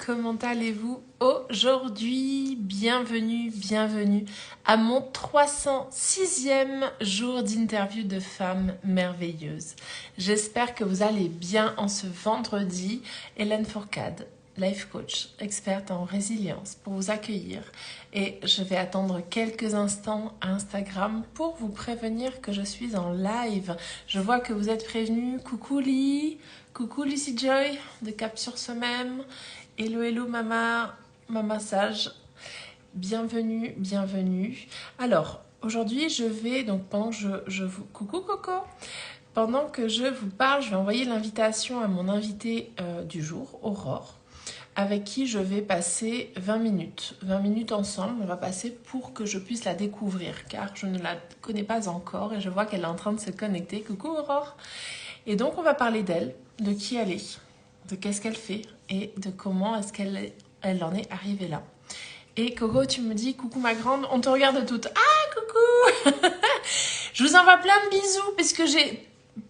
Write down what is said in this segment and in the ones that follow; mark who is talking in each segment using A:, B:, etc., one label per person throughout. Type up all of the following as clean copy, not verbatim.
A: Comment allez-vous aujourd'hui? Bienvenue à mon 306e jour d'interview de femmes merveilleuses. J'espère que vous allez bien en ce vendredi. Hélène Fourcade, life coach, experte en résilience, pour vous accueillir. Et je vais attendre quelques instants à Instagram pour vous prévenir que je suis en live. Je vois que vous êtes prévenus. Coucou Lucy Joy de Cap sur Soi-même. Hello Mama Sage, bienvenue. Alors, aujourd'hui, je vais, donc pendant que je vous... Coucou Coco. Pendant que je vous parle, je vais envoyer l'invitation à mon invité du jour, Aurore, avec qui je vais passer 20 minutes. 20 minutes ensemble, on va passer pour que je puisse la découvrir, car je ne la connais pas encore et je vois qu'elle est en train de se connecter. Coucou Aurore. Et donc, on va parler d'elle, de qui elle est, de qu'est-ce qu'elle fait et de comment est-ce qu'elle en est arrivée là. Et Coco, tu me dis, coucou ma grande, on te regarde toutes. Ah, coucou. Je vous envoie plein de bisous parce que j'ai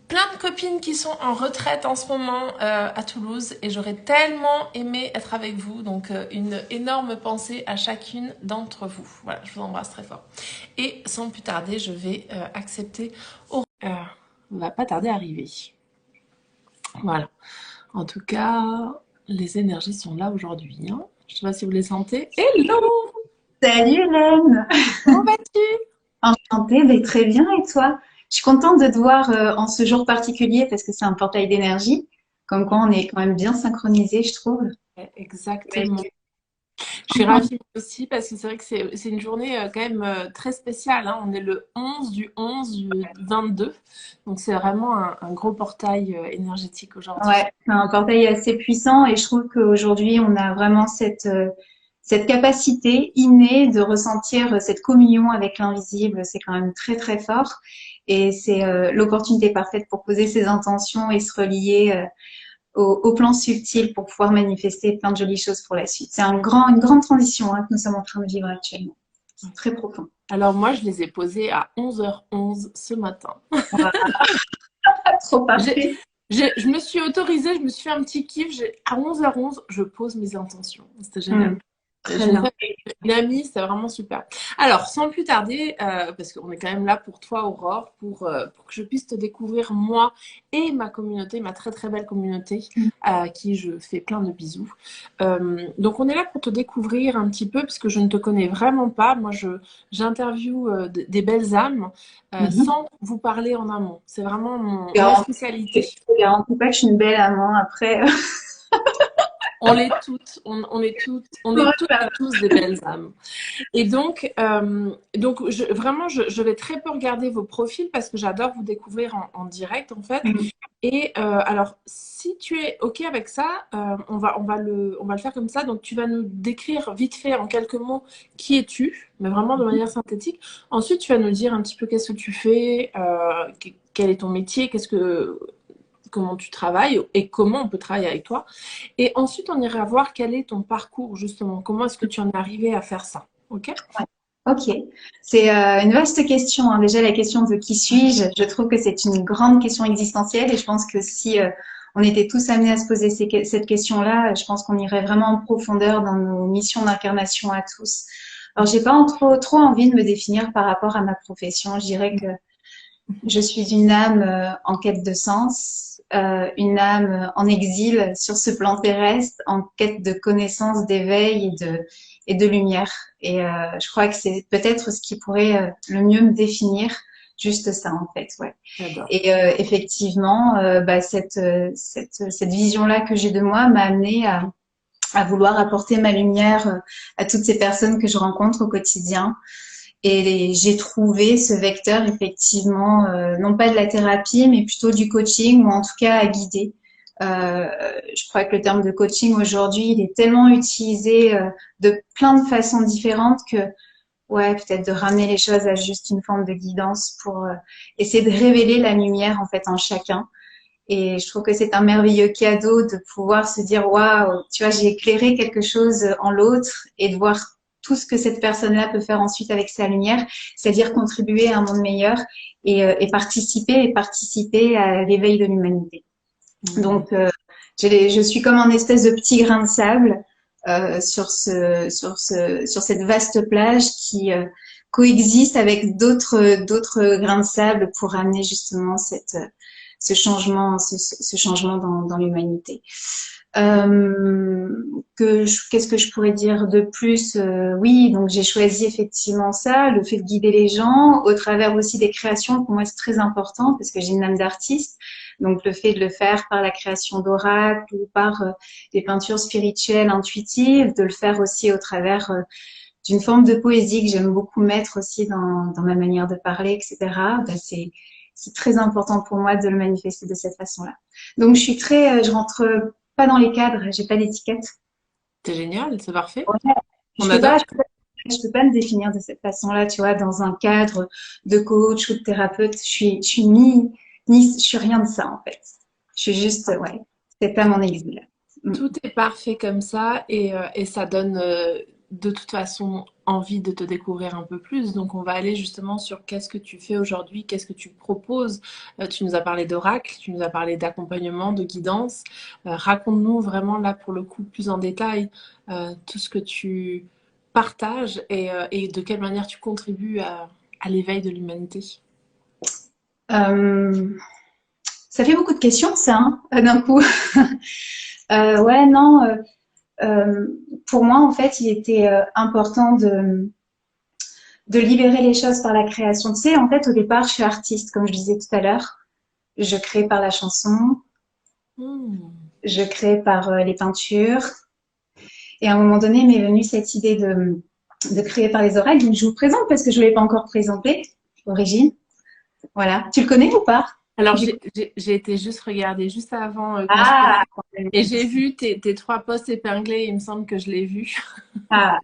A: plein de copines qui sont en retraite en ce moment à Toulouse et j'aurais tellement aimé être avec vous. Donc, une énorme pensée à chacune d'entre vous. Voilà, je vous embrasse très fort. Et sans plus tarder, je vais accepter Aurore. On va pas tarder à arriver. Voilà. En tout cas, les énergies sont là aujourd'hui. Hein. Je ne sais pas si vous les sentez. Hello!
B: Salut Hélène,
A: Comment vas-tu?
B: enchantée, très bien et toi? Je suis contente de te voir en ce jour particulier parce que c'est un portail d'énergie, comme quoi on est quand même bien synchronisés, je trouve. Ouais,
A: Exactement. Je suis ravie aussi parce que c'est vrai que c'est une journée quand même très spéciale. Hein. On est le 11 du 11 du 22. Donc c'est vraiment un gros portail énergétique aujourd'hui.
B: ouais, c'est un portail assez puissant et je trouve qu'aujourd'hui on a vraiment cette capacité innée de ressentir cette communion avec l'invisible. C'est quand même très très fort et c'est l'opportunité parfaite pour poser ses intentions et se relier au plan subtil pour pouvoir manifester plein de jolies choses pour la suite. C'est une grande transition que nous sommes en train de vivre actuellement. C'est très profond.
A: Alors moi, je les ai posés à 11h11 ce matin.
B: Voilà. Trop
A: J'ai-
B: parfait.
A: je me suis autorisée, je me suis fait un petit kiff. À 11h11, je pose mes intentions. C'était génial.
B: Hmm. Très
A: J'ai
B: bien.
A: fait avec une amie, c'était vraiment super. Alors, sans plus tarder, parce qu'on est quand même là pour toi, Aurore, pour que je puisse te découvrir moi et ma communauté, ma très très belle communauté, à qui je fais plein de bisous. Donc, on est là pour te découvrir un petit peu, parce que je ne te connais vraiment pas. Moi, j'interviewe des belles âmes
B: Mhm.
A: sans vous parler en amont. C'est vraiment ma
B: Garantis,
A: spécialité.
B: garantis pas que je suis une belle amant après.
A: On l'est toutes, on est toutes et tous des belles âmes. Et vraiment, je vais très peu regarder vos profils parce que j'adore vous découvrir en direct, en fait. Et alors, si tu es OK avec ça, on va le faire comme ça. Donc, tu vas nous décrire vite fait en quelques mots qui es-tu, mais vraiment de manière synthétique. Ensuite, tu vas nous dire un petit peu qu'est-ce que tu fais, quel est ton métier, comment tu travailles et comment on peut travailler avec toi. Et ensuite, on ira voir quel est ton parcours, justement. Comment est-ce que tu en es arrivé à faire ça? OK?
B: Ok, c'est une vaste question. Déjà, la question de qui suis-je, je trouve que c'est une grande question existentielle et je pense que si on était tous amenés à se poser cette question-là, je pense qu'on irait vraiment en profondeur dans nos missions d'incarnation à tous. Alors, j'ai pas trop envie de me définir par rapport à ma profession. Je dirais que je suis une âme en quête de sens, une âme en exil sur ce plan terrestre, en quête de connaissance, d'éveil et de lumière. Et je crois que c'est peut-être ce qui pourrait le mieux me définir, juste ça en fait, ouais.
A: J'adore.
B: Et effectivement, cette vision-là que j'ai de moi m'a amenée à vouloir apporter ma lumière à toutes ces personnes que je rencontre au quotidien. Et j'ai trouvé ce vecteur effectivement, non pas de la thérapie, mais plutôt du coaching ou en tout cas à guider. Euh, je crois que le terme de coaching aujourd'hui, il est tellement utilisé de plein de façons différentes que, ouais, peut-être de ramener les choses à juste une forme de guidance pour essayer de révéler la lumière en fait en chacun. Et je trouve que c'est un merveilleux cadeau de pouvoir se dire, waouh, tu vois, j'ai éclairé quelque chose en l'autre et de voir tout ce que cette personne-là peut faire ensuite avec sa lumière, c'est-à-dire contribuer à un monde meilleur et participer à l'éveil de l'humanité. Donc, Je suis comme un espèce de petit grain de sable sur cette vaste plage qui coexiste avec d'autres grains de sable pour amener justement ce changement dans l'humanité. Qu'est-ce que je pourrais dire de plus? Oui, donc j'ai choisi effectivement ça, le fait de guider les gens, au travers aussi des créations, pour moi c'est très important parce que j'ai une âme d'artiste. Donc le fait de le faire par la création d'oracles ou par des peintures spirituelles, intuitives, de le faire aussi au travers d'une forme de poésie que j'aime beaucoup mettre aussi dans ma manière de parler, etc. Ben, c'est très important pour moi de le manifester de cette façon-là. Donc je rentre pas dans les cadres, j'ai pas d'étiquette.
A: C'est génial, c'est parfait.
B: Ouais.
A: On
B: Je peux
A: adore.
B: pas, je peux pas me définir de cette façon-là, tu vois, dans un cadre de coach ou de thérapeute. Je suis je suis rien de ça, en fait. Je suis juste, ouais, c'est pas mon exil. Mm.
A: Tout est parfait comme ça et ça donne de toute façon envie de te découvrir un peu plus. Donc on va aller justement sur qu'est-ce que tu fais aujourd'hui, qu'est-ce que tu proposes. Tu nous as parlé d'oracle, tu nous as parlé d'accompagnement, de guidance. Raconte-nous vraiment là pour le coup plus en détail tout ce que tu partages et de quelle manière tu contribues à l'éveil de l'humanité.
B: Euh, Ça fait beaucoup de questions, ça, hein, d'un coup. Ouais, non. Euh, pour moi, en fait, il était important de libérer les choses par la création. Tu sais, en fait, au départ, je suis artiste, comme je disais tout à l'heure. Je crée par la chanson,
A: Hmm.
B: je crée par les peintures. Et à un moment donné, m'est venue cette idée de créer par les oreilles. Donc, je vous présente parce que je ne l'ai pas encore présenté, Origine. Voilà. Tu le connais ou pas?
A: Alors
B: Du coup.
A: j'ai été juste regarder juste avant qu'on se
B: Ah,
A: et j'ai vu tes trois posts épinglés, il me semble que je l'ai vu.
B: ah.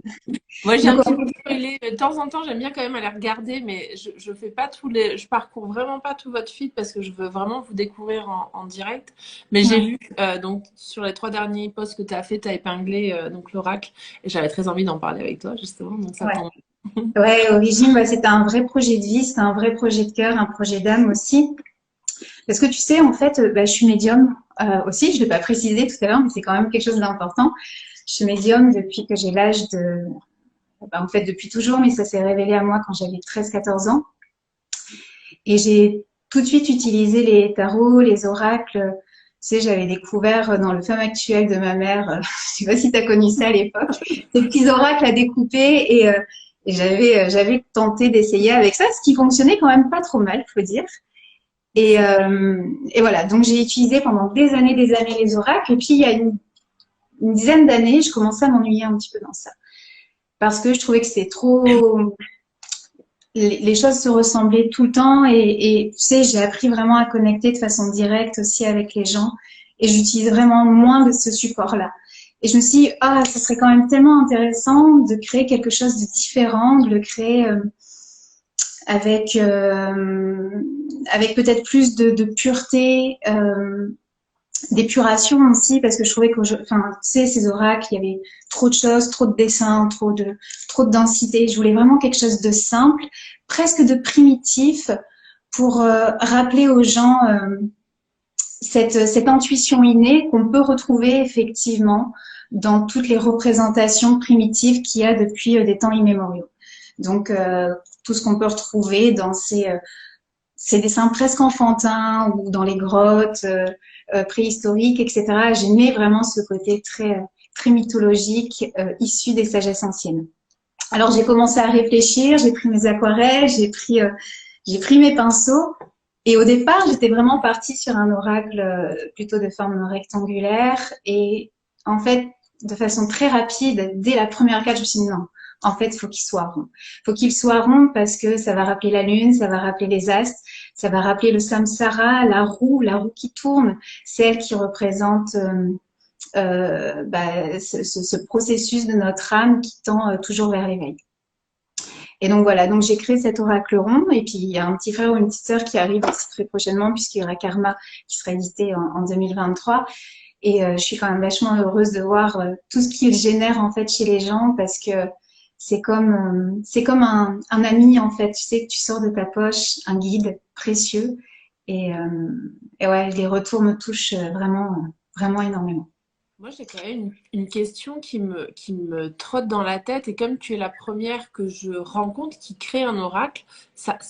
A: Moi, j'ai un
B: Donc,
A: petit peu spoilé. De temps en temps, j'aime bien quand même aller regarder, mais je fais pas je parcours vraiment pas tout votre feed parce que je veux vraiment vous découvrir en direct. Mais j'ai
B: ouais.
A: vu, donc, sur les trois derniers posts que tu as fait, tu as épinglé, donc, l'oracle. Et j'avais très envie d'en parler avec toi, justement, donc ça
B: Ouais.
A: tombe.
B: Ouais, Origine, bah, c'était un vrai projet de vie, c'était un vrai projet de cœur, un projet d'âme aussi. Parce que tu sais, en fait, bah, je suis médium aussi, je ne l'ai pas précisé tout à l'heure, mais c'est quand même quelque chose d'important. Je suis médium depuis que j'ai l'âge de... Bah, en fait, depuis toujours, mais ça s'est révélé à moi quand j'avais 13-14 ans. Et j'ai tout de suite utilisé les tarots, les oracles. Tu sais, j'avais découvert dans le Femme actuelle de ma mère, je sais pas si tu as connu ça à l'époque, ces petits oracles à découper et j'avais tenté d'essayer avec ça, ce qui fonctionnait quand même pas trop mal, faut dire. Et voilà, donc j'ai utilisé pendant des années les oracles. Et puis il y a une dizaine d'années, je commençais à m'ennuyer un petit peu dans ça. Parce que je trouvais que c'était trop... Les choses se ressemblaient tout le temps. Et tu sais, j'ai appris vraiment à connecter de façon directe aussi avec les gens. Et j'utilise vraiment moins de ce support-là. Et je me suis dit, ah, ce serait quand même tellement intéressant de créer quelque chose de différent, de le créer avec avec peut-être plus de pureté, d'épuration aussi, parce que je trouvais que, enfin, tu sais, ces oracles, il y avait trop de choses, trop de dessins, trop de densité. Je voulais vraiment quelque chose de simple, presque de primitif, pour rappeler aux gens cette intuition innée qu'on peut retrouver effectivement dans toutes les représentations primitives qu'il y a depuis des temps immémoriaux. Donc, tout ce qu'on peut retrouver dans ces dessins presque enfantins ou dans les grottes préhistoriques, etc. J'aimais vraiment ce côté très mythologique issu des sagesses anciennes. Alors j'ai commencé à réfléchir, j'ai pris mes aquarelles, j'ai pris mes pinceaux. Et au départ, j'étais vraiment partie sur un oracle plutôt de forme rectangulaire. Et en fait, de façon très rapide, dès la première carte, je me suis dit non. En fait, il faut qu'il soit rond. Il faut qu'il soit rond parce que ça va rappeler la lune, ça va rappeler les astres, ça va rappeler le samsara, la roue qui tourne, celle qui représente bah, ce processus de notre âme qui tend toujours vers l'éveil. Et donc voilà, donc j'ai créé cet oracle rond et puis il y a un petit frère ou une petite sœur qui arrive aussi très prochainement puisqu'il y aura Karma qui sera édité en 2023. Et je suis quand même vachement heureuse de voir tout ce qu'il génère en fait chez les gens parce que c'est comme un ami en fait. Tu sais que tu sors de ta poche un guide précieux et ouais, les retours me touchent vraiment vraiment énormément.
A: Moi, j'ai quand même une question qui me trotte dans la tête, et comme tu es la première que je rencontre qui crée un oracle,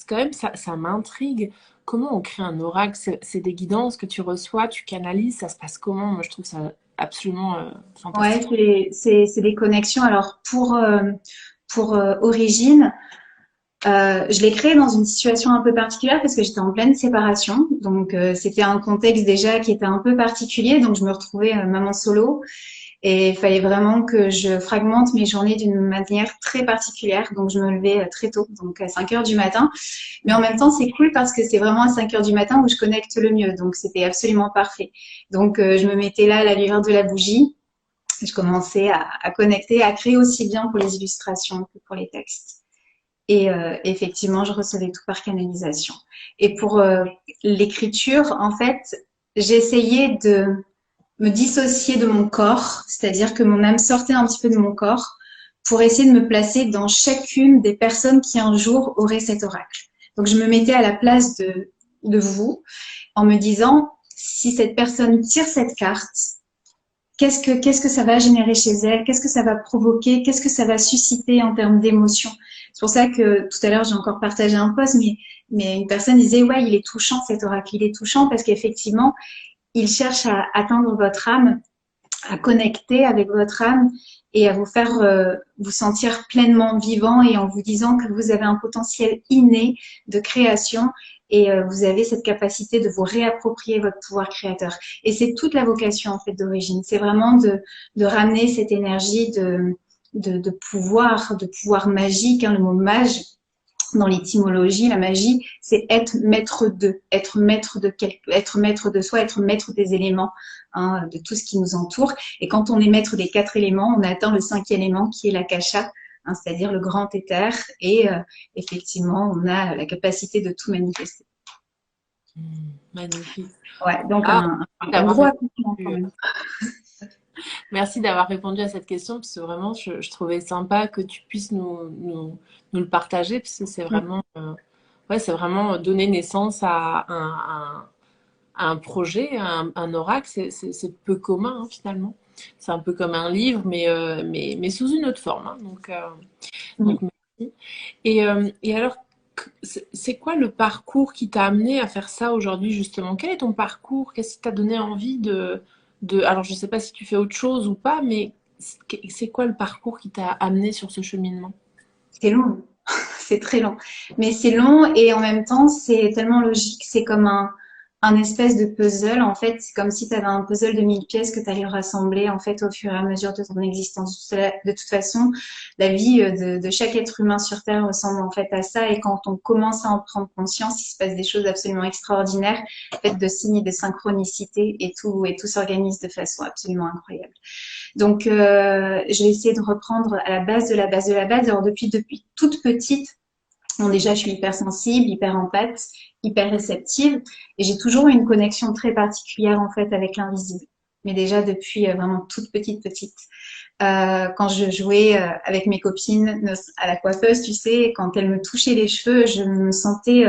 A: quand même, ça m'intrigue. Comment on crée un oracle? C'est des guidances que tu reçois, tu canalises, ça se passe comment? Moi, je trouve ça absolument
B: Ouais,
A: fantastique.
B: c'est des connexions. Alors pour Origine, je l'ai créé dans une situation un peu particulière parce que j'étais en pleine séparation. Donc, c'était un contexte déjà qui était un peu particulier. Donc, je me retrouvais maman solo et il fallait vraiment que je fragmente mes journées d'une manière très particulière. Donc, je me levais très tôt, donc à 5 heures du matin. Mais en même temps, c'est cool parce que c'est vraiment à 5 heures du matin où je connecte le mieux. Donc, c'était absolument parfait. Donc, je me mettais là à la lueur de la bougie. Je commençais à connecter, à créer aussi bien pour les illustrations que pour les textes. Et effectivement, je recevais tout par canalisation. Et pour l'écriture, en fait, j'ai essayé de me dissocier de mon corps, c'est-à-dire que mon âme sortait un petit peu de mon corps pour essayer de me placer dans chacune des personnes qui un jour auraient cet oracle. Donc, je me mettais à la place de vous en me disant, si cette personne tire cette carte, qu'est-ce que ça va générer chez elle, qu'est-ce que ça va provoquer, qu'est-ce que ça va susciter en termes d'émotion. C'est pour ça que tout à l'heure j'ai encore partagé un post, mais une personne disait ouais il est touchant cet oracle, il est touchant parce qu'effectivement il cherche à atteindre votre âme, à connecter avec votre âme et à vous faire vous sentir pleinement vivant et en vous disant que vous avez un potentiel inné de création et vous avez cette capacité de vous réapproprier votre pouvoir créateur. Et c'est toute la vocation en fait d'Origine. C'est vraiment de ramener cette énergie de pouvoir magique, hein, le mot mage dans l'étymologie, la magie, c'est être maître de, être maître de soi, être maître des éléments, hein, de tout ce qui nous entoure. Et quand on est maître des 4 éléments, on atteint le 5e élément qui est l'akasha, hein, c'est-à-dire le grand éther. Et effectivement, on a la capacité de tout manifester.
A: Magnifique.
B: Ouais, donc
A: Ah,
B: un
A: d'avoir
B: gros accomplissement quand
A: répondu.
B: même.
A: Merci d'avoir répondu à cette question, parce que vraiment, je trouvais sympa que tu puisses nous le partager, parce que ouais, c'est vraiment donner naissance à à un projet, à un oracle. C'est peu commun, hein, finalement. C'est un peu comme un livre, mais sous une autre forme, hein. Donc merci. Et alors, c'est quoi le parcours qui t'a amené à faire ça aujourd'hui, justement? Quel est ton parcours? Qu'est-ce qui t'a donné envie alors, je ne sais pas si tu fais autre chose ou pas, mais c'est quoi le parcours qui t'a amené sur ce cheminement?
B: C'est long, c'est très long. Mais c'est long et en même temps, c'est tellement logique. C'est comme un espèce de puzzle. En fait, c'est comme si tu avais un puzzle de 1000 pièces que tu allais rassembler en fait au fur et à mesure de ton existence. De toute façon, la vie de chaque être humain sur Terre ressemble en fait à ça. Et quand on commence à en prendre conscience, il se passe des choses absolument extraordinaires, faites de signes et de synchronicité et tout s'organise de façon absolument incroyable. Donc, je vais essayer de reprendre à la base de la base de la base. Alors, depuis toute petite, bon, déjà, je suis hyper sensible, hyper empathe, hyper réceptive, et j'ai toujours eu une connexion très particulière en fait avec l'invisible. Mais déjà depuis vraiment toute petite. Quand je jouais avec mes copines à la coiffeuse, tu sais, quand elles me touchaient les cheveux, je me sentais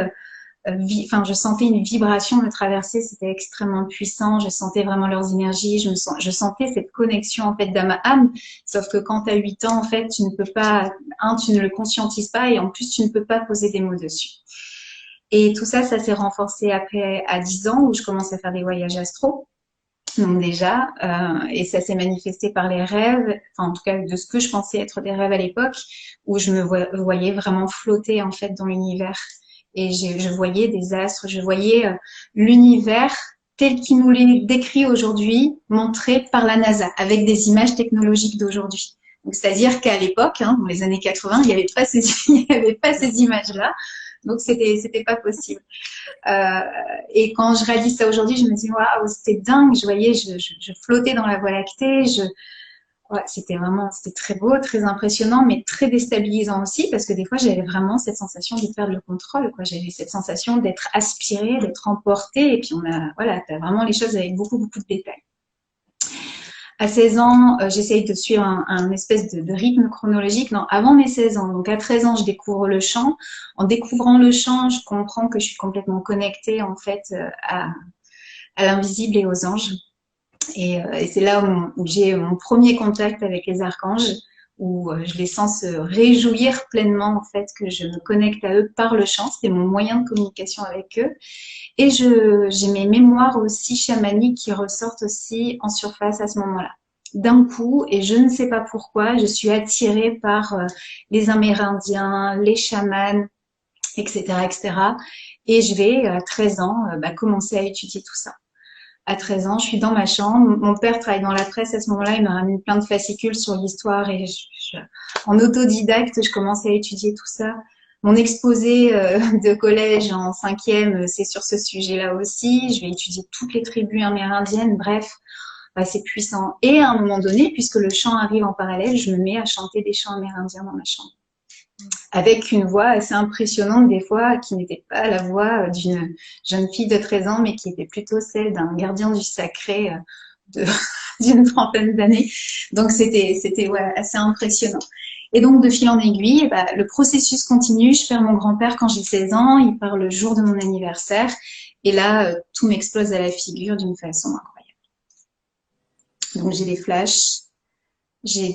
B: enfin, je sentais une vibration me traverser, c'était extrêmement puissant, je sentais vraiment leurs énergies, je sentais cette connexion en fait d'âme à âme, sauf que quand tu as 8 ans, en fait, tu ne peux pas, tu ne le conscientises pas et en plus, tu ne peux pas poser des mots dessus. Et tout ça, ça s'est renforcé après à 10 ans où je commence à faire des voyages astro. Donc déjà, et ça s'est manifesté par les rêves, enfin en tout cas de ce que je pensais être des rêves à l'époque, où je me voyais vraiment flotter en fait dans l'univers. Et je voyais des astres, je voyais l'univers tel qu'il nous l'est décrit aujourd'hui, montré par la NASA, avec des images technologiques d'aujourd'hui. Donc c'est-à-dire qu'à l'époque, hein, dans les années 80, il n'y avait pas ces, il y avait pas ces images-là, donc c'était pas possible. Euh, et quand je réalise ça aujourd'hui, je me dis waouh, c'était dingue. Je voyais, je flottais dans la Voie lactée. Ouais, c'était très beau, très impressionnant, mais très déstabilisant aussi parce que des fois, j'avais vraiment cette sensation de perdre le contrôle, quoi. J'avais cette sensation d'être aspirée, d'être emportée. Et puis voilà, t'as vraiment les choses avec beaucoup de détails. À 16 ans, j'essaye de suivre un espèce de rythme chronologique. Non, avant mes 16 ans, donc à 13 ans, je découvre le chant. En découvrant le chant, je comprends que je suis complètement connectée en fait à l'invisible et aux anges. Et c'est là où j'ai mon premier contact avec les archanges, où je les sens se réjouir pleinement en fait que je me connecte à eux par le chant. C'était mon moyen de communication avec eux. Et j'ai mes mémoires aussi chamaniques qui ressortent aussi en surface à ce moment-là. D'un coup, et je ne sais pas pourquoi, je suis attirée par les Amérindiens, les chamans, etc., etc. Et je vais, à 13 ans, commencer à étudier tout ça. À 13 ans, je suis dans ma chambre. Mon père travaille dans la presse à ce moment-là. Il m'a ramené plein de fascicules sur l'histoire et en autodidacte, je commençais à étudier tout ça. Mon exposé de collège en cinquième, c'est sur ce sujet-là aussi. Je vais étudier toutes les tribus amérindiennes. Bref, c'est puissant. Et à un moment donné, puisque le chant arrive en parallèle, je me mets à chanter des chants amérindiens dans ma chambre, avec une voix assez impressionnante des fois, qui n'était pas la voix d'une jeune fille de 13 ans, mais qui était plutôt celle d'un gardien du sacré d'une trentaine d'années. Donc c'était ouais, assez impressionnant. Et donc de fil en aiguille, le processus continue. Je perds mon grand-père quand j'ai 16 ans, il part le jour de mon anniversaire, et là tout m'explose à la figure d'une façon incroyable. Donc j'ai des flashs, j'ai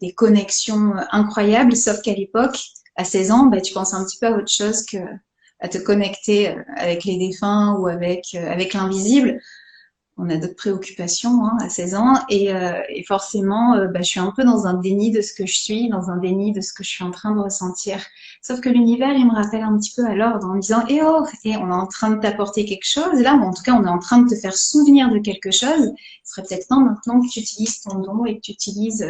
B: des connexions incroyables, sauf qu'à l'époque, à 16 ans, tu penses un petit peu à autre chose que à te connecter avec les défunts ou avec l'invisible. On a d'autres préoccupations à 16 ans et forcément, je suis un peu dans un déni de ce que je suis, dans un déni de ce que je suis en train de ressentir. Sauf que l'univers, il me rappelle un petit peu à l'ordre en me disant « Eh oh, on est en train de t'apporter quelque chose, là, ou en tout cas, on est en train de te faire souvenir de quelque chose. Ce serait peut-être temps maintenant que tu utilises ton don et que tu utilises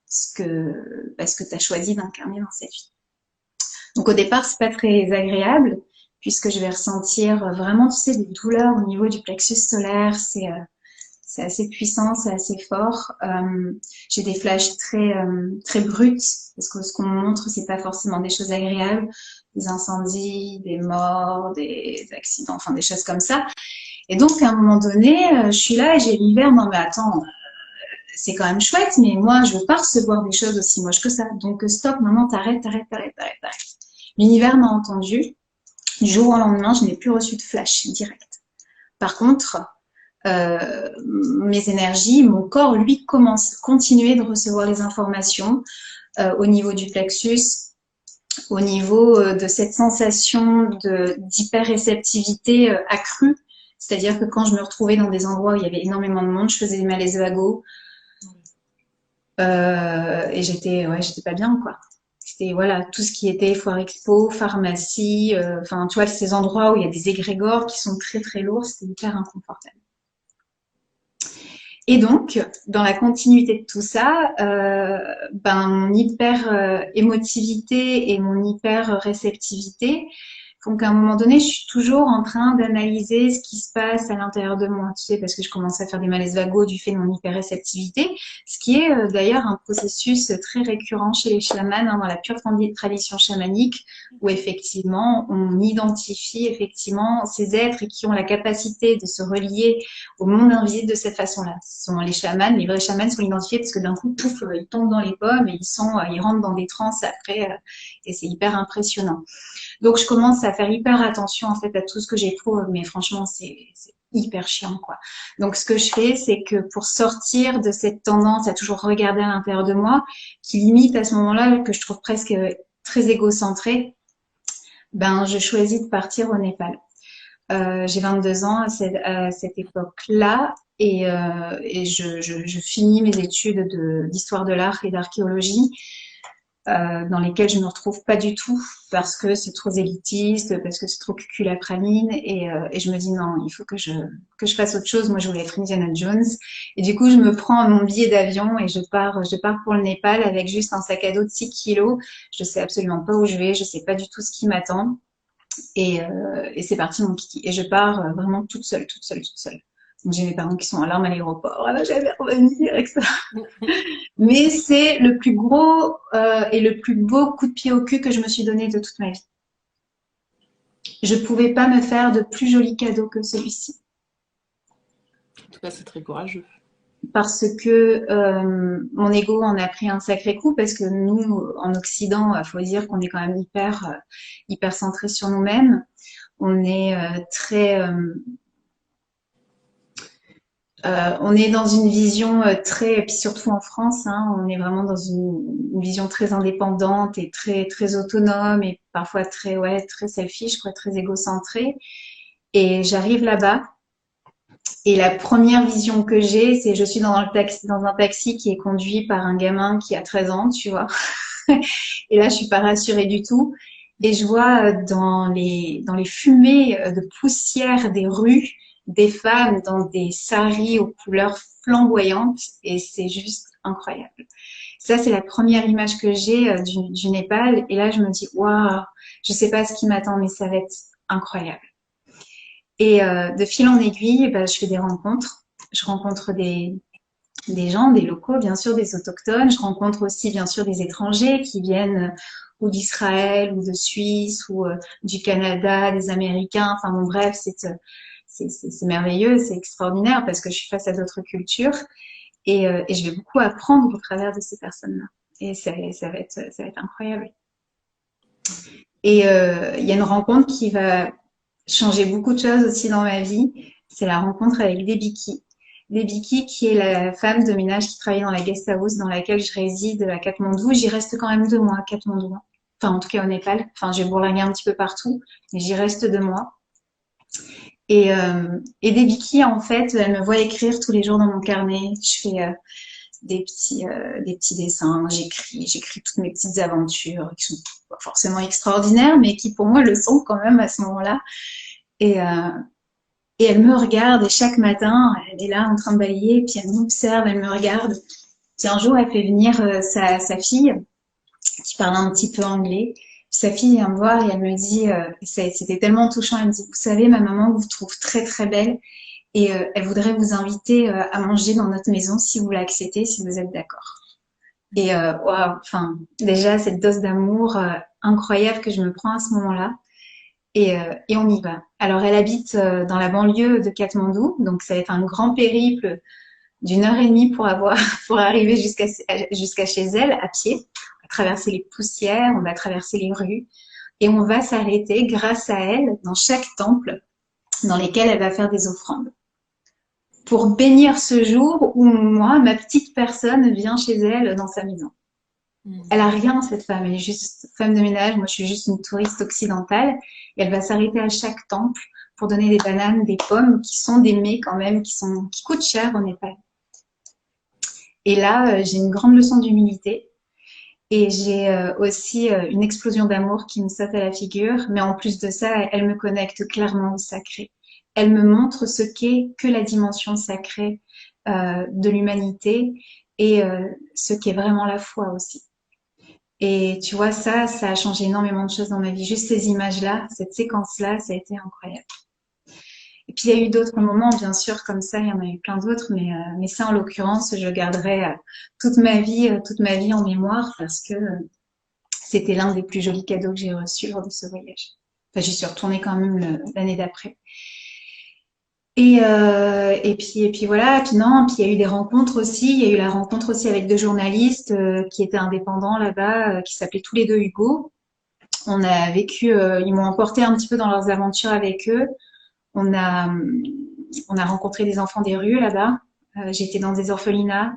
B: ce que tu as choisi d'incarner dans cette vie. » Donc au départ, c'est pas très agréable, puisque je vais ressentir vraiment, tu sais, des douleurs au niveau du plexus solaire. C'est assez puissant, c'est assez fort. J'ai des flashs très bruts, parce que ce qu'on me montre, c'est pas forcément des choses agréables, des incendies, des morts, des accidents, enfin des choses comme ça. Et donc à un moment donné, je suis là et j'ai l'hiver. Non mais attends, c'est quand même chouette, mais moi je veux pas recevoir des choses aussi moches que ça. Donc stop, maman, t'arrêtes. L'univers m'a entendu. Du jour au lendemain, je n'ai plus reçu de flash direct. Par contre, mes énergies, mon corps, lui, continuer de recevoir les informations au niveau du plexus, au niveau de cette sensation d'hyper-réceptivité accrue. C'est-à-dire que quand je me retrouvais dans des endroits où il y avait énormément de monde, je faisais des malaises vagos et j'étais pas bien, quoi. C'était voilà, tout ce qui était foire expo, pharmacie, enfin tu vois, ces endroits où il y a des égrégores qui sont très très lourds, c'était hyper inconfortable. Et donc, dans la continuité de tout ça, mon hyper émotivité et mon hyper réceptivité font qu'à un moment donné, je suis toujours en train d'analyser ce qui se passe à l'intérieur de moi, tu sais, parce que je commence à faire des malaises vagos du fait de mon hyper réceptivité, ce qui est d'ailleurs un processus très récurrent chez les chamans, dans la pure tradition chamanique, où effectivement, on identifie effectivement ces êtres qui ont la capacité de se relier au monde invisible de cette façon-là. Ce sont les chamans, les vrais chamans sont identifiés parce que d'un coup, pouf, ils tombent dans les pommes et ils rentrent dans des transes après, et c'est hyper impressionnant. Donc, je commence à faire hyper attention en fait à tout ce que j'éprouve, mais franchement, c'est hyper chiant, quoi. Donc, ce que je fais, c'est que pour sortir de cette tendance à toujours regarder à l'intérieur de moi, qui limite à ce moment-là, que je trouve presque très égocentrée, je choisis de partir au Népal. J'ai 22 ans à cette époque-là et je finis mes études d'histoire de l'art et d'archéologie, dans lesquelles je me retrouve pas du tout parce que c'est trop élitiste, parce que c'est trop cuculapraline et je me dis non, il faut que je fasse autre chose. Moi, je voulais être Indiana Jones et du coup, je me prends mon billet d'avion et je pars pour le Népal avec juste un sac à dos de 6 kilos. Je sais absolument pas où je vais, je sais pas du tout ce qui m'attend. Et c'est parti mon kiki. Et je pars vraiment toute seule. Donc j'ai mes parents qui sont en larmes à l'aéroport. Ah, j'allais revenir, etc. Mais c'est le plus gros et le plus beau coup de pied au cul que je me suis donné de toute ma vie. Je pouvais pas me faire de plus joli cadeau que celui-ci.
A: En tout cas, c'est très courageux.
B: Parce que mon ego en a pris un sacré coup, parce que nous, en Occident, il faut dire qu'on est quand même hyper centré sur nous-mêmes. On est très On est dans une vision très, et puis surtout en France, hein, on est vraiment dans une vision très indépendante et très très autonome et parfois très ouais très selfish, quoi, très égocentrée. Et j'arrive là-bas et la première vision que j'ai, c'est je suis dans un taxi qui est conduit par un gamin qui a 13 ans, tu vois. Et là, je suis pas rassurée du tout. Et je vois dans les fumées de poussière des rues, des femmes dans des saris aux couleurs flamboyantes. Et c'est juste incroyable. Ça, c'est la première image que j'ai du Népal. Et là, je me dis, waouh, je sais pas ce qui m'attend, mais ça va être incroyable. Et de fil en aiguille, bah, je fais des rencontres. Je rencontre des gens, des locaux, bien sûr, des autochtones. Je rencontre aussi, bien sûr, des étrangers qui viennent ou d'Israël ou de Suisse ou du Canada, des Américains. Enfin bon, bref, c'est merveilleux, c'est extraordinaire parce que je suis face à d'autres cultures et je vais beaucoup apprendre au travers de ces personnes-là. Et ça va être incroyable. Et il y a une rencontre qui va changer beaucoup de choses aussi dans ma vie. C'est la rencontre avec Debiki. Debiki, qui est la femme de ménage qui travaille dans la guest house dans laquelle je réside à Katmandou. J'y reste quand même 2 mois à Katmandou. Enfin, en tout cas au Népal. Enfin, j'ai bourlingué un petit peu partout, mais j'y reste 2 mois. Et Debiki, en fait, elle me voit écrire tous les jours dans mon carnet. Je fais des petits dessins, j'écris toutes mes petites aventures qui sont pas forcément extraordinaires, mais qui pour moi le sont quand même à ce moment-là. Et, euh, et elle me regarde et chaque matin, elle est là en train de balayer, puis elle m'observe, elle me regarde. Puis un jour, elle fait venir sa fille qui parle un petit peu anglais. Sa fille vient me voir et elle me dit, c'était tellement touchant, elle me dit, vous savez, ma maman vous trouve très très belle et elle voudrait vous inviter à manger dans notre maison si vous l'acceptez, si vous êtes d'accord. Et waouh, enfin, déjà cette dose d'amour incroyable que je me prends à ce moment-là. Et on y va. Alors, elle habite dans la banlieue de Katmandou, donc ça va être un grand périple d'1 heure et demie pour avoir pour arriver jusqu'à chez elle à pied. On va traverser les poussières, on va traverser les rues et on va s'arrêter grâce à elle dans chaque temple dans lesquels elle va faire des offrandes pour bénir ce jour où moi, ma petite personne, vient chez elle dans sa maison. Elle a rien, cette femme. Elle est juste femme de ménage. Moi, je suis juste une touriste occidentale. Et elle va s'arrêter à chaque temple pour donner des bananes, des pommes, qui sont des mets quand même, qui coûtent cher au Népal. Et là, j'ai une grande leçon d'humilité. Et j'ai aussi une explosion d'amour qui me saute à la figure. Mais en plus de ça, elle me connecte clairement au sacré. Elle me montre ce qu'est que la dimension sacrée de l'humanité et ce qu'est vraiment la foi aussi. Et tu vois, ça a changé énormément de choses dans ma vie. Juste ces images-là, cette séquence-là, ça a été incroyable. Et puis, il y a eu d'autres moments, bien sûr, comme ça, il y en a eu plein d'autres, mais ça, en l'occurrence, je garderai toute ma vie en mémoire parce que c'était l'un des plus jolis cadeaux que j'ai reçus lors de ce voyage. Enfin, j'y suis retournée quand même l'année d'après. Et puis voilà, puis non, puis il y a eu des rencontres aussi. Il y a eu la rencontre aussi avec 2 journalistes qui étaient indépendants là-bas, qui s'appelaient tous les deux Hugo. On a vécu, ils m'ont emporté un petit peu dans leurs aventures avec eux. On a, on a rencontré des enfants des rues là-bas. J'étais dans des orphelinats.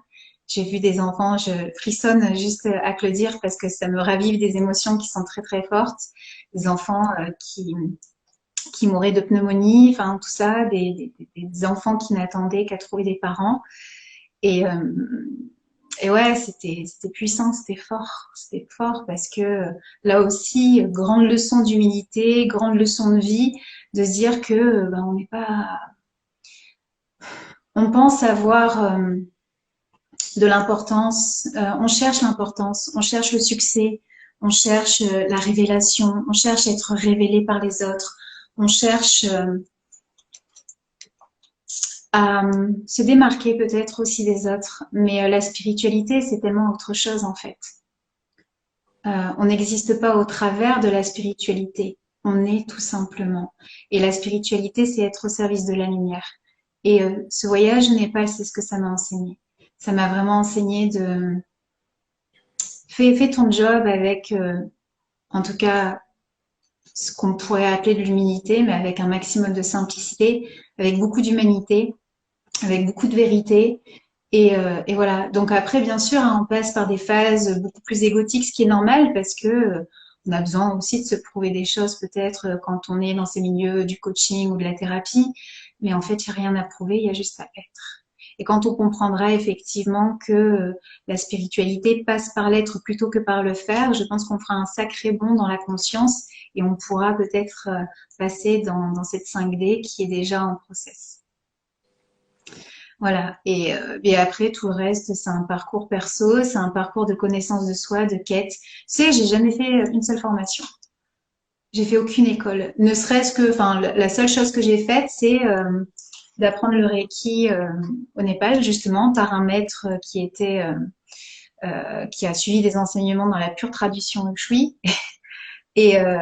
B: J'ai vu des enfants, je frissonne juste à te le dire parce que ça me ravive des émotions qui sont très très fortes. Des enfants qui mouraient de pneumonie, enfin tout ça, des enfants qui n'attendaient qu'à trouver des parents. Et, et ouais, c'était puissant, c'était fort parce que là aussi, grande leçon d'humilité, grande leçon de vie, de se dire que ben, on n'est pas, on pense avoir de l'importance, on cherche l'importance, on cherche le succès, on cherche la révélation, on cherche à être révélé par les autres, on cherche à se démarquer peut-être aussi des autres, mais la spiritualité, c'est tellement autre chose en fait. On n'existe pas au travers de la spiritualité, on est tout simplement. Et la spiritualité, c'est être au service de la lumière. Et ce voyage au Népal, c'est ce que ça m'a enseigné. Ça m'a vraiment enseigné de fais ton job avec, en tout cas, ce qu'on pourrait appeler de l'humilité, mais avec un maximum de simplicité, avec beaucoup d'humanité. avec beaucoup de vérité. Et voilà. Donc après, bien sûr, hein, on passe par des phases beaucoup plus égotiques, ce qui est normal parce que on a besoin aussi de se prouver des choses peut-être quand on est dans ces milieux du coaching ou de la thérapie. Mais en fait, il n'y a rien à prouver, il y a juste à être. Et quand on comprendra effectivement que la spiritualité passe par l'être plutôt que par le faire, je pense qu'on fera un sacré bond dans la conscience et on pourra peut-être passer dans cette 5D qui est déjà en process. Voilà. Et après, tout le reste, c'est un parcours perso, c'est un parcours de connaissance de soi, de quête. Tu sais, j'ai jamais fait une seule formation. J'ai fait aucune école. Ne serait-ce que, enfin, la seule chose que j'ai faite, c'est d'apprendre le Reiki au Népal, justement, par un maître qui a suivi des enseignements dans la pure tradition Shui. Et, euh,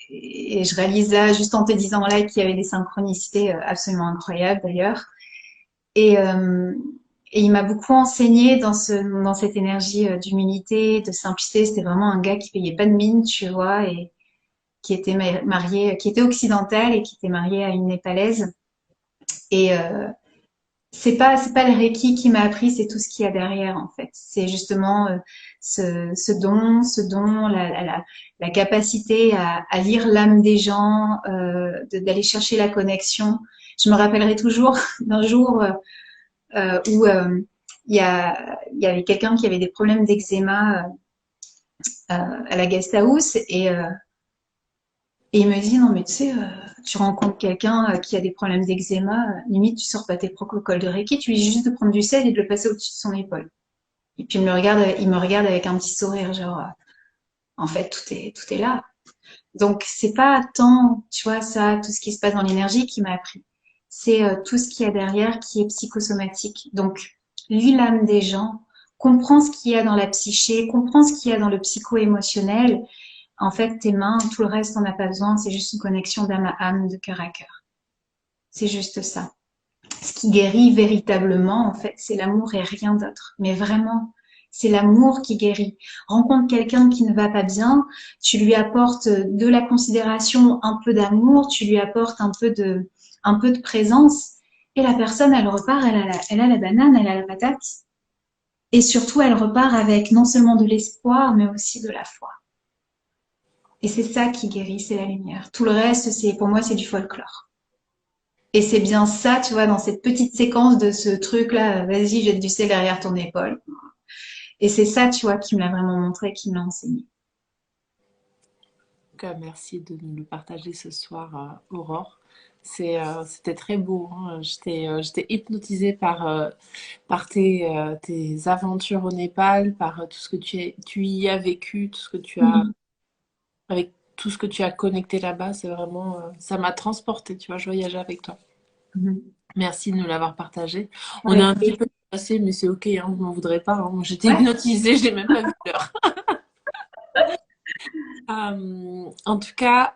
B: et je réalise là, juste en te disant là, qu'il y avait des synchronicités absolument incroyables d'ailleurs. Et, euh, et il m'a beaucoup enseigné dans cette énergie d'humilité, de simplicité. C'était vraiment un gars qui payait pas de mine, tu vois, et qui était marié, qui était occidental et qui était marié à une népalaise. Et c'est pas le Reiki qui m'a appris, c'est tout ce qu'il y a derrière en fait. C'est justement ce don, la capacité à lire l'âme des gens, d'aller chercher la connexion. Je me rappellerai toujours d'un jour où il y avait quelqu'un qui avait des problèmes d'eczéma à la guest house et il me dit non mais tu sais tu rencontres quelqu'un qui a des problèmes d'eczéma, limite tu sors pas tes protocoles de Reiki, tu lui dis juste de prendre du sel et de le passer au-dessus de son épaule. Et puis il me regarde avec un petit sourire genre en fait tout est là. Donc c'est pas tant tu vois ça tout ce qui se passe dans l'énergie qui m'a appris. C'est tout ce qu'il y a derrière qui est psychosomatique. Donc lis l'âme des gens, comprends ce qu'il y a dans la psyché, comprends ce qu'il y a dans le psycho-émotionnel. En fait, tes mains, tout le reste, on n'a pas besoin. C'est juste une connexion d'âme à âme, de cœur à cœur. C'est juste ça. Ce qui guérit véritablement, en fait, c'est l'amour et rien d'autre. Mais vraiment, c'est l'amour qui guérit. Rencontre quelqu'un qui ne va pas bien, tu lui apportes de la considération, un peu d'amour, tu lui apportes un peu de présence, et la personne, elle repart, elle a la banane, elle a la patate, et surtout, elle repart avec non seulement de l'espoir, mais aussi de la foi. Et c'est ça qui guérit, c'est la lumière. Tout le reste, pour moi, c'est du folklore. Et c'est bien ça, tu vois, dans cette petite séquence de ce truc-là, vas-y, jette du sel derrière ton épaule. Et c'est ça, tu vois, qui me l'a vraiment montré, qui me l'a enseigné.
A: Merci de nous le partager ce soir, Aurore. C'était très beau, hein. J'étais hypnotisée par tes aventures au Népal, par tout ce que tu y as vécu, tout ce que tu as,
B: Mhm.
A: avec tout ce que tu as connecté là-bas. C'est vraiment, ça m'a transportée, tu vois, je voyageais avec toi.
B: Mhm.
A: Merci de nous l'avoir partagé. On est
B: Avec
A: un petit
B: plaisir.
A: peu passé, mais c'est ok, hein, vous m'en voudrez pas, hein. Moi, j'étais
B: Ouais.
A: hypnotisée, j'ai même pas vu l'heure. En tout cas,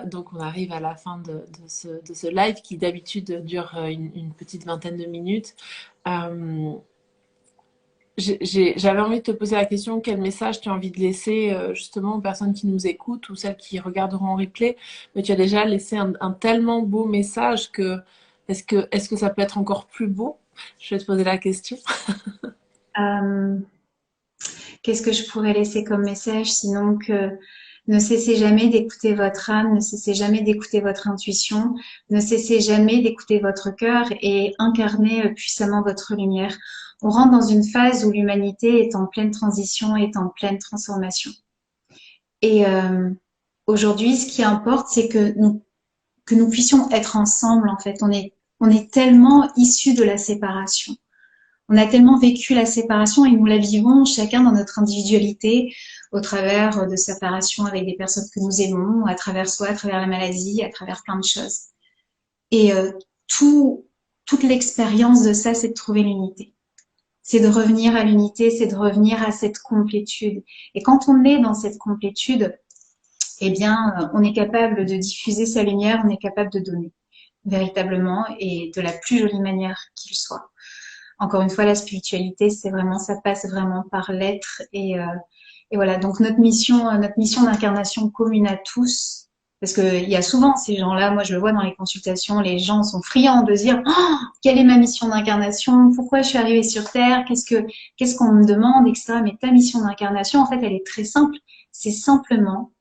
A: donc on arrive à la fin de ce live qui d'habitude dure une petite vingtaine de minutes. Euh, J'avais envie de te poser la question, quel message tu as envie de laisser justement aux personnes qui nous écoutent ou celles qui regarderont en replay, mais tu as déjà laissé un tellement beau message que est-ce que ça peut être encore plus beau? Je vais te poser la question.
B: Euh, Qu'est-ce que je pourrais laisser comme message sinon que ne cessez jamais d'écouter votre âme, ne cessez jamais d'écouter votre intuition, ne cessez jamais d'écouter votre cœur et incarner puissamment votre lumière. On rentre dans une phase où l'humanité est en pleine transition, est en pleine transformation. Et aujourd'hui, ce qui importe, c'est que nous puissions être ensemble, en fait. On est tellement issus de la séparation. On a tellement vécu la séparation et nous la vivons chacun dans notre individualité, au travers de séparation avec des personnes que nous aimons, à travers soi, à travers la maladie, à travers plein de choses. Et tout, toute l'expérience de ça, c'est de trouver l'unité. C'est de revenir à l'unité, c'est de revenir à cette complétude. Et quand on est dans cette complétude, eh bien, on est capable de diffuser sa lumière, on est capable de donner véritablement et de la plus jolie manière qu'il soit. Encore une fois, la spiritualité, c'est vraiment, ça passe vraiment par l'être et voilà. Donc notre mission d'incarnation commune à tous, Parce qu'il y a souvent ces gens-là, moi je le vois dans les consultations, les gens sont friands de se dire oh, quelle est ma mission d'incarnation, pourquoi je suis arrivée sur Terre, qu'est-ce qu'on me demande, etc. Mais ta mission d'incarnation, en fait, elle est très simple. C'est simplement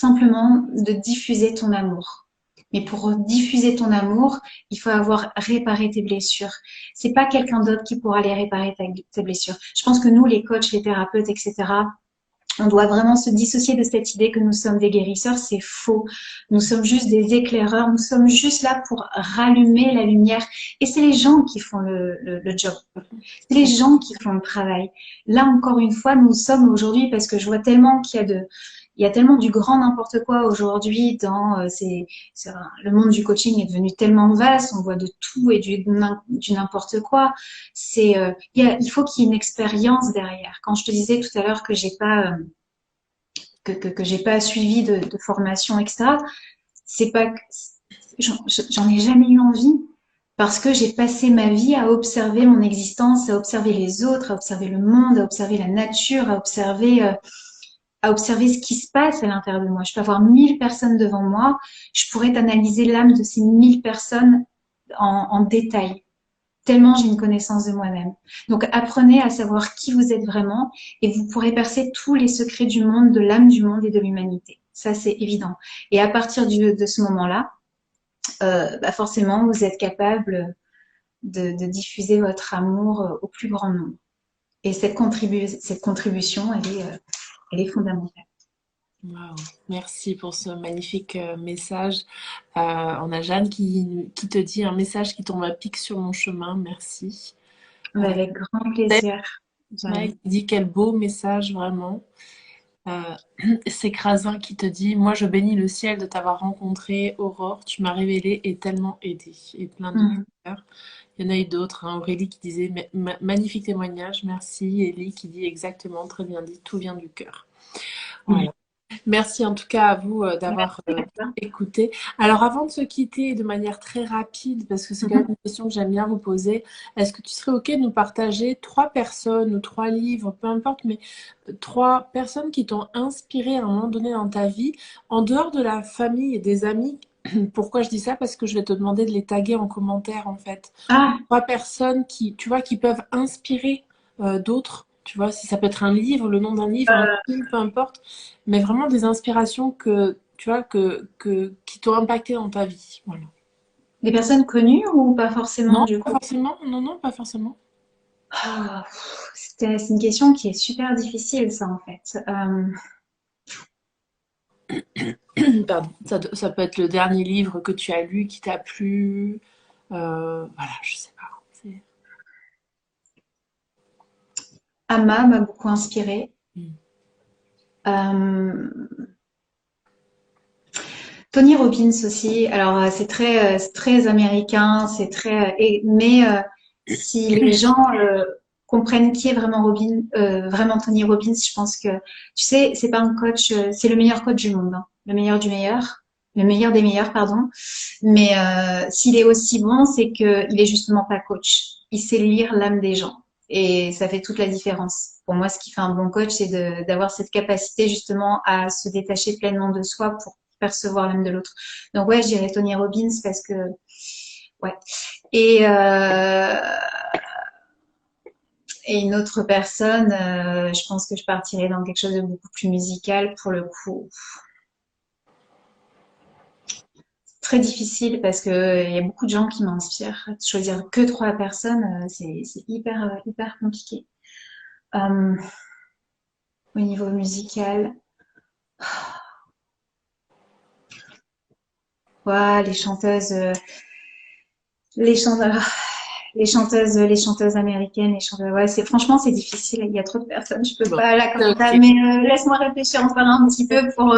B: de diffuser ton amour. Mais pour diffuser ton amour, il faut avoir réparé tes blessures. C'est pas quelqu'un d'autre qui pourra les réparer tes blessures. Je pense que nous, les coachs, les thérapeutes, etc., on doit vraiment se dissocier de cette idée que nous sommes des guérisseurs. C'est faux. Nous sommes juste des éclaireurs. Nous sommes juste là pour rallumer la lumière. Et c'est les gens qui font le job. C'est les gens qui font le travail. Là, encore une fois, nous sommes aujourd'hui, parce que je vois tellement il y a tellement du grand n'importe quoi aujourd'hui dans le monde du coaching est devenu tellement vaste, on voit de tout et du n'importe quoi. Il faut qu'il y ait une expérience derrière. Quand je te disais tout à l'heure que j'ai pas que j'ai pas suivi de formation, etc. C'est pas que j'en ai jamais eu envie parce que j'ai passé ma vie à observer mon existence, à observer les autres, à observer le monde, à observer la nature, à observer ce qui se passe à l'intérieur de moi. Je peux avoir 1000 personnes devant moi, je pourrais analyser l'âme de ces 1000 personnes en détail, tellement j'ai une connaissance de moi-même. Donc apprenez à savoir qui vous êtes vraiment et vous pourrez percer tous les secrets du monde, de l'âme du monde et de l'humanité. Ça, c'est évident. Et à partir de ce moment-là, forcément, vous êtes capable de diffuser votre amour au plus grand nombre. Et cette contribution, elle est fondamentale.
A: Wow. Merci pour ce magnifique message. On a Jeanne qui te dit un message qui tombe à pic sur mon chemin. Merci.
B: Avec grand plaisir.
A: Mike dit quel beau message vraiment. C'est Crasin qui te dit moi je bénis le ciel de t'avoir rencontré Aurore, tu m'as révélé et tellement aidé. Et plein de cœurs. Il y en a eu d'autres, hein. Aurélie qui disait magnifique témoignage, merci. Ellie qui dit exactement, très bien dit, tout vient du cœur. Voilà. Merci en tout cas à vous d'avoir écouté. Alors avant de se quitter de manière très rapide, parce que c'est quand même une question que j'aime bien vous poser, est-ce que tu serais OK de nous partager 3 personnes ou 3 livres, peu importe, mais 3 personnes qui t'ont inspiré à un moment donné dans ta vie, en dehors de la famille et des amis? Pourquoi je dis ça? Parce que je vais te demander de les taguer en commentaire en fait. 3 personnes qui, tu vois, qui peuvent inspirer d'autres. Tu vois, si ça peut être un livre, le nom d'un livre, un film, peu importe, mais vraiment des inspirations que tu vois qui t'ont impacté dans ta vie. Voilà.
B: Des personnes connues ou pas forcément
A: Non,
B: du
A: pas
B: coup?
A: forcément. Non, pas forcément.
B: C'est une question qui est super difficile, ça en fait.
A: Pardon. Ça peut être le dernier livre que tu as lu qui t'a plu. Voilà, je sais pas.
B: Amma m'a beaucoup inspirée. Tony Robbins aussi. Alors c'est très américain, mais si les gens comprennent qui est vraiment Tony Robbins, je pense que tu sais, c'est pas un coach, c'est le meilleur coach du monde, hein. Le meilleur des meilleurs, pardon. Mais s'il est aussi bon, c'est que il est justement pas coach. Il sait lire l'âme des gens et ça fait toute la différence. Pour moi, ce qui fait un bon coach, c'est d'avoir cette capacité justement à se détacher pleinement de soi pour percevoir l'âme de l'autre. Donc ouais, je dirais Tony Robbins parce que ouais. Et et une autre personne, je pense que je partirais dans quelque chose de beaucoup plus musical pour le coup. Très difficile parce que il y a beaucoup de gens qui m'inspirent. Choisir que 3 personnes, c'est hyper compliqué. Au niveau musical, ouais, les chanteurs, les chanteuses américaines, ouais, franchement c'est difficile. Il y a trop de personnes, je peux
A: Bon,
B: pas là comme ça.
A: ok.
B: Mais laisse-moi réfléchir encore un petit peu pour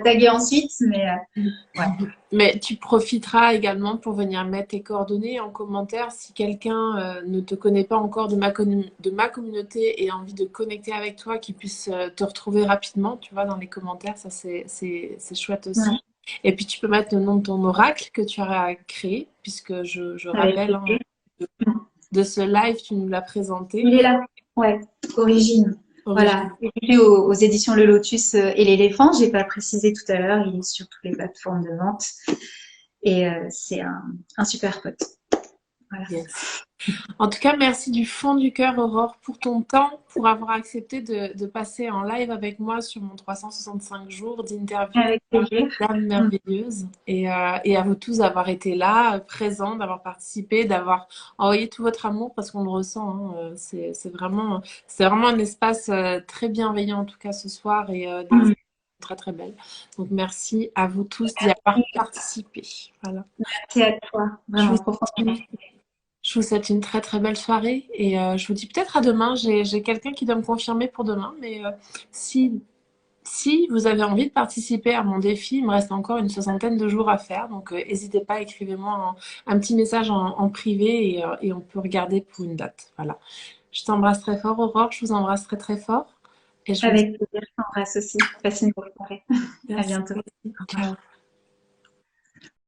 B: taguer ensuite. Mais ouais.
A: Mais tu profiteras également pour venir mettre tes coordonnées en commentaire si quelqu'un ne te connaît pas encore de ma communauté et a envie de connecter avec toi, qu'il puisse te retrouver rapidement, tu vois, dans les commentaires, ça c'est chouette aussi.
B: Ouais.
A: Et puis tu peux mettre le nom de ton oracle que tu auras créé, puisque je rappelle, hein, de ce live, tu nous l'as présenté.
B: Il est là, ouais, origine. Voilà. Et puis aux éditions Le Lotus et l'éléphant, j'ai pas précisé tout à l'heure, il est sur toutes les plateformes de vente et c'est un super pote. Voilà.
A: Yes. En tout cas, merci du fond du cœur, Aurore, pour ton temps, pour avoir accepté de passer en live avec moi sur mon 365 jours d'interview
B: Avec plaisir.
A: d'âme merveilleuse. Et à vous tous d'avoir été là, présents, d'avoir participé, d'avoir envoyé tout votre amour parce qu'on le ressent. Hein, c'est vraiment un espace très bienveillant, en tout cas ce soir, et des
B: Mm.
A: très très belles. Donc merci à vous tous d'y avoir participé. Voilà.
B: Merci à toi,
A: Je vous
B: vraiment
A: souhaite
B: profondément.
A: je vous souhaite une très très belle soirée et je vous dis peut-être à demain. J'ai quelqu'un qui doit me confirmer pour demain, mais si, si vous avez envie de participer à mon défi, il me reste encore une soixantaine de jours à faire, donc n'hésitez pas, écrivez-moi un petit message en privé et on peut regarder pour une date. Voilà. Je t'embrasse très fort, Aurore, je vous embrasse très très fort et je vous dis
B: Avec plaisir, je t'embrasse aussi. Passe une bonne soirée. À
A: merci.
B: bientôt. Au revoir.
A: Ciao.